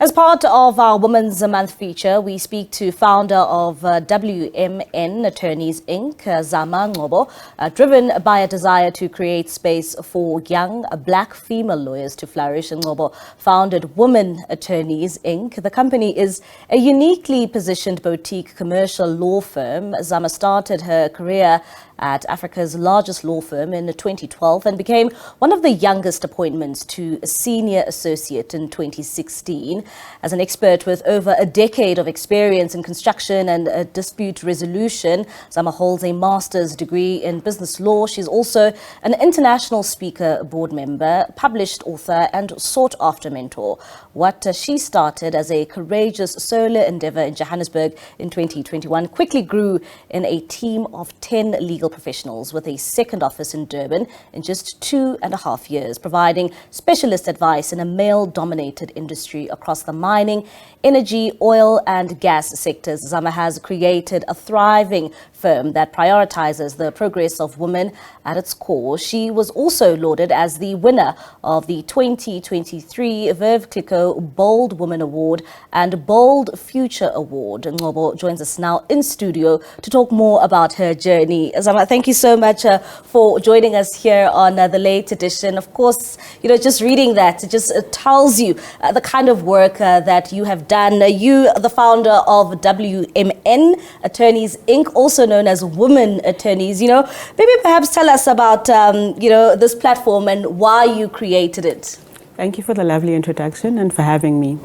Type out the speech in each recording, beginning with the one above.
As part of our Women's Month feature, we speak to founder of WMN Attorneys Inc, Zama Ngcobo, driven by a desire to create space for young black female lawyers to flourish. Ngcobo founded Women Attorneys Inc. The company is a uniquely positioned boutique commercial law firm. Zama started her career at Africa's largest law firm in 2012 and became one of the youngest appointments to a senior associate in 2016. As an expert with over a decade of experience in construction and dispute resolution, Zama holds a master's degree in business law. She's also an international speaker, board member, published author and sought-after mentor. What she started as a courageous solo endeavour in Johannesburg in 2021 quickly grew in a team of 10 legal professionals with a second office in Durban in just 2.5 years, providing specialist advice in a male-dominated industry across the mining, energy, oil and gas sectors. Zama has created a thriving firm that prioritizes the progress of women at its core. She was also lauded as the winner of the 2023 Veuve Clicquot Bold Woman Award and Bold Future Award. Ngcobo joins us now in studio to talk more about her journey. Zama, thank you so much for joining us here on the late edition. Of course, just reading that, it just tells you the kind of work that you have done. You, the founder of WMN Attorneys Inc., also known as Women Attorneys. Maybe perhaps tell us about, this platform and why you created it. Thank you for the lovely introduction and for having me.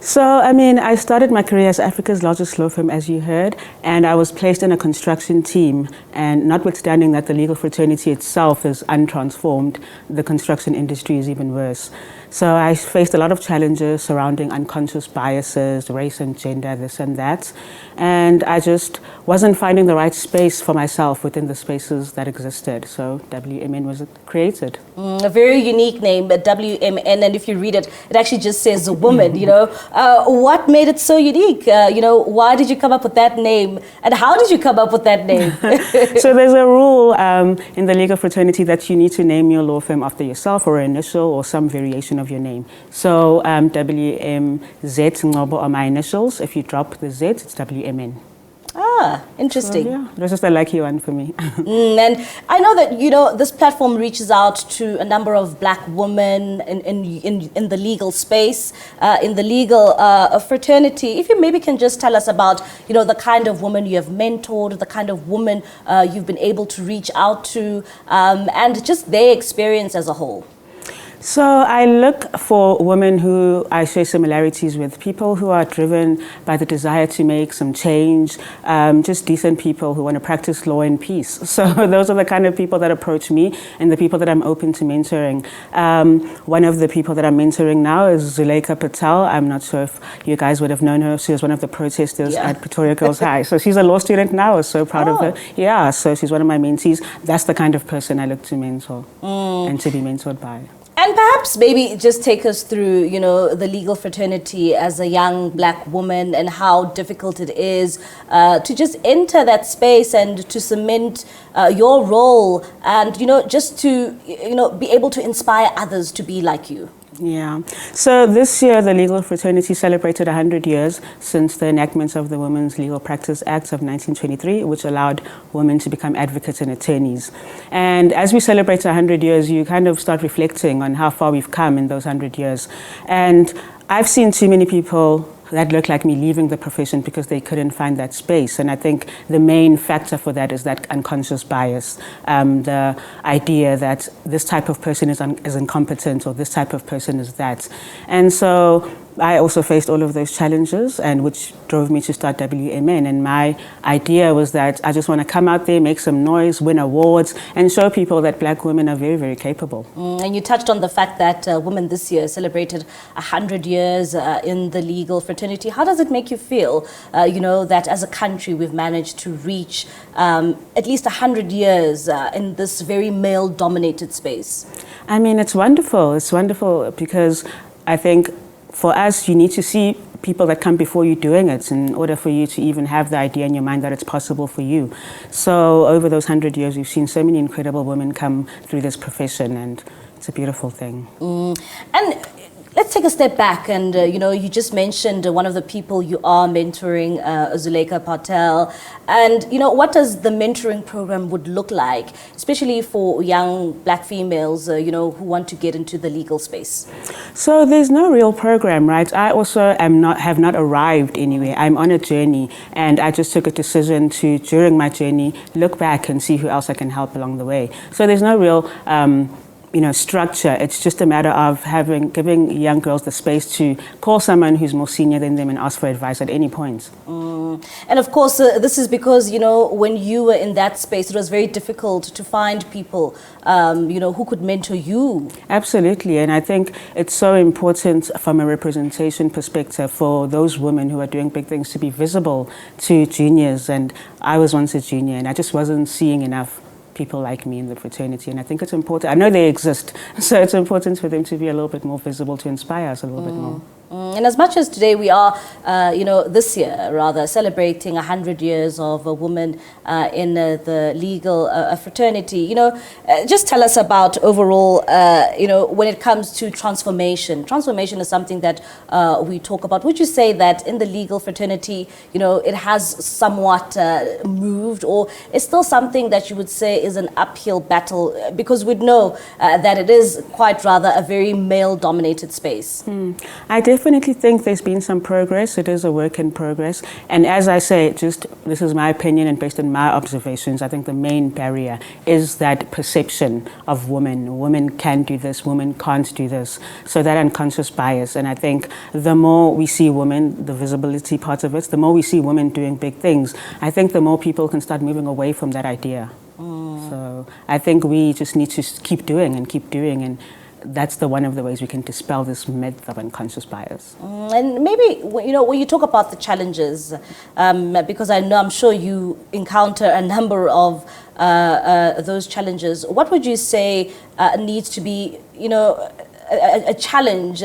So, I started my career as Africa's largest law firm, as you heard, and I was placed in a construction team. And notwithstanding that the legal fraternity itself is untransformed, the construction industry is even worse. So I faced a lot of challenges surrounding unconscious biases, race and gender, this and that. And I just wasn't finding the right space for myself within the spaces that existed. So WMN was created. A very unique name, WMN, and if you read it, it actually just says woman, What made it so unique? Why did you come up with that name? And how did you come up with that name? So there's a rule in the legal fraternity that you need to name your law firm after yourself or an initial or some variation of your name. So WMZ Ngcobo are my initials. If you drop the Z, it's WMN. Ah, interesting. So, yeah, it was just a lucky one for me. And I know that, this platform reaches out to a number of black women in the legal space, in the legal fraternity. If you maybe can just tell us about, the kind of woman you have mentored, the kind of woman you've been able to reach out to, and just their experience as a whole. So I look for women who I share similarities with, people who are driven by the desire to make some change, just decent people who want to practice law in peace. So those are the kind of people that approach me and the people that I'm open to mentoring. One of the people that I'm mentoring now is Zuleika Patel. I'm not sure if you guys would have known her. She was one of the protesters at Pretoria Girls High. So she's a law student now. I was so proud of her. Yeah, so she's one of my mentees. That's the kind of person I look to mentor and to be mentored by. And perhaps maybe just take us through, the legal fraternity as a young black woman and how difficult it is to just enter that space and to cement your role and, just to, be able to inspire others to be like you. Yeah. So this year, the legal fraternity celebrated 100 years since the enactment of the Women's Legal Practice Act of 1923, which allowed women to become advocates and attorneys. And as we celebrate 100 years, you kind of start reflecting on how far we've come in those 100 years. And I've seen too many people that look like me leaving the profession because they couldn't find that space. And I think the main factor for that is that unconscious bias, the idea that this type of person is incompetent or this type of person is that. And so I also faced all of those challenges, and which drove me to start WMN. And my idea was that I just want to come out there, make some noise, win awards, and show people that black women are very, very capable. And you touched on the fact that women this year celebrated 100 years in the legal fraternity. How does it make you feel, that as a country we've managed to reach at least 100 years in this very male-dominated space? It's wonderful. It's wonderful because I think for us, you need to see people that come before you doing it in order for you to even have the idea in your mind that it's possible for you. So over those 100 years, we've seen so many incredible women come through this profession, and it's a beautiful thing. And Let's take a step back and, you just mentioned one of the people you are mentoring, Zuleika Patel. And, what does the mentoring program would look like, especially for young black females, who want to get into the legal space? So there's no real program, right? I also have not arrived anywhere. I'm on a journey, and I just took a decision to, during my journey, look back and see who else I can help along the way. So there's no real structure. It's just a matter of giving young girls the space to call someone who's more senior than them and ask for advice at any point. And of course, this is because, when you were in that space, it was very difficult to find people, who could mentor you. Absolutely. And I think it's so important from a representation perspective for those women who are doing big things to be visible to juniors. And I was once a junior, and I just wasn't seeing enough people like me in the fraternity, and I think it's important. I know they exist, so it's important for them to be a little bit more visible, to inspire us a little bit more. And as much as today we are, this year rather, celebrating 100 years of a woman in the legal fraternity, just tell us about overall, when it comes to transformation. Transformation is something that we talk about. Would you say that in the legal fraternity, it has somewhat moved, or it's still something that you would say is an uphill battle? Because we'd know that it is quite rather a very male-dominated space. I definitely think there's been some progress. It is a work in progress. And as I say, this is my opinion and based on my observations, I think the main barrier is that perception of women. Women can do this, women can't do this. So that unconscious bias. And I think the more we see women, the visibility part of it, the more we see women doing big things, I think the more people can start moving away from that idea. So I think we just need to keep doing, and that's one of the ways we can dispel this myth of unconscious bias. And maybe, when you talk about the challenges, because I'm sure you encounter a number of those challenges, what would you say needs to be, a challenge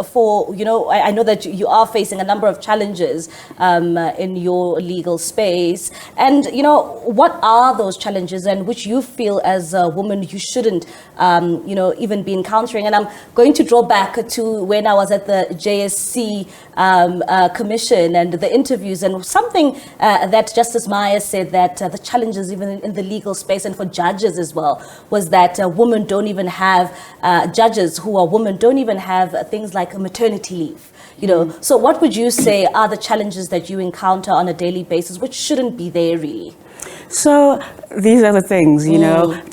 for, I know that you are facing a number of challenges in your legal space. And, what are those challenges and which you feel as a woman you shouldn't, even be encountering? And I'm going to draw back to when I was at the JSC Commission and the interviews, and something that Justice Meyer said that the challenges even in the legal space and for judges as well was that women don't even have judges who are women don't even have things like a maternity leave, So what would you say are the challenges that you encounter on a daily basis, which shouldn't be there really? So these are the things,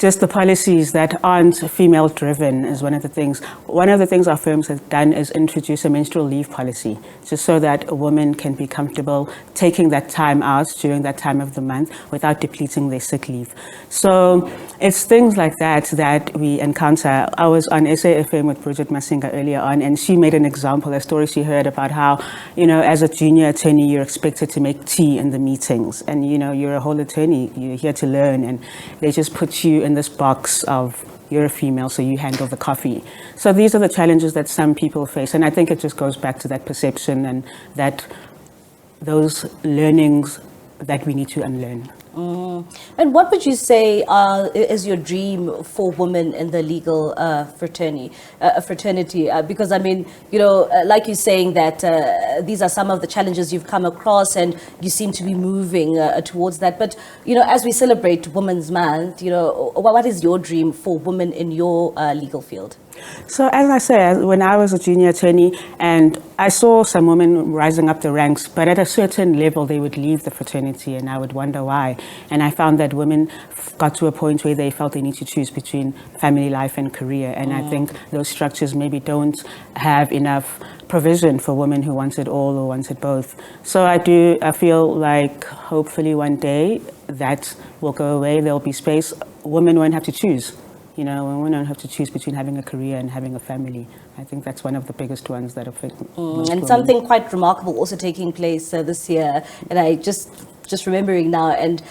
just the policies that aren't female driven is one of the things. One of the things our firms have done is introduce a menstrual leave policy, just so that a woman can be comfortable taking that time out during that time of the month without depleting their sick leave. So it's things like that we encounter. I was on SAFM with Bridget Masinga earlier on, and she made an example, a story she heard about how, as a junior attorney, you're expected to make tea in the meetings, and you're a whole attorney, you're here to learn, and they just put you in this box of you're a female, so you handle the coffee. So these are the challenges that some people face, and I think it just goes back to that perception and those learnings that we need to unlearn. And what would you say is your dream for women in the legal fraternity? Because like you're saying that these are some of the challenges you've come across, and you seem to be moving towards that. But as we celebrate Women's Month, what is your dream for women in your legal field? So as I said, when I was a junior attorney, and I saw some women rising up the ranks, but at a certain level they would leave the fraternity, and I would wonder why. And I found that women got to a point where they felt they need to choose between family life and career. And I think those structures maybe don't have enough provision for women who want it all or want it both. So I feel like hopefully one day that will go away. There'll be space. Women won't have to choose. Women don't have to choose between having a career and having a family. I think that's one of the biggest ones that affect most and women. Something quite remarkable also taking place this year, and I just just remembering now, and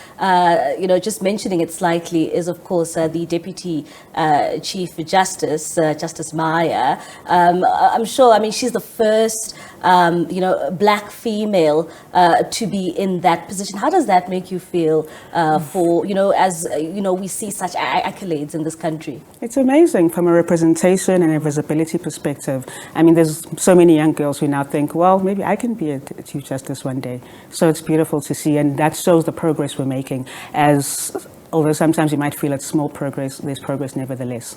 just mentioning it slightly is, of course, the Deputy Chief Justice, Justice Meyer. I'm sure. I mean, she's the first, black female to be in that position. How does that make you feel? We see such accolades in this country. It's amazing from a representation and a visibility perspective. I mean, there's so many young girls who now think, well, maybe I can be a Chief Justice one day. So it's beautiful to see, and that shows the progress we're making. Although sometimes you might feel it's small progress, there's progress nevertheless.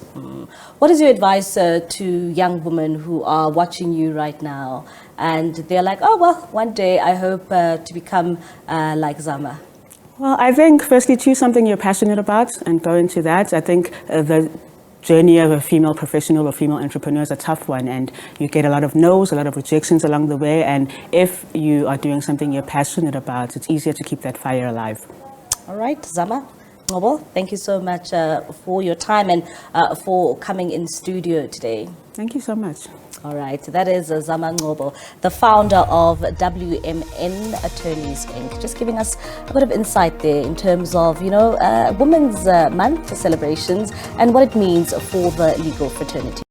What is your advice to young women who are watching you right now, and they're like, oh, well, one day I hope to become like Zama? Well, I think firstly, choose something you're passionate about and go into that. I think the journey of a female professional or female entrepreneur is a tough one, and you get a lot of no's, a lot of rejections along the way. And if you are doing something you're passionate about, it's easier to keep that fire alive. All right, Zama Ngcobo, thank you so much for your time and for coming in studio today. Thank you so much. All right, that is Zama Ngcobo, the founder of WMN Attorneys Inc. Just giving us a bit of insight there in terms of, Women's Month celebrations and what it means for the legal fraternity.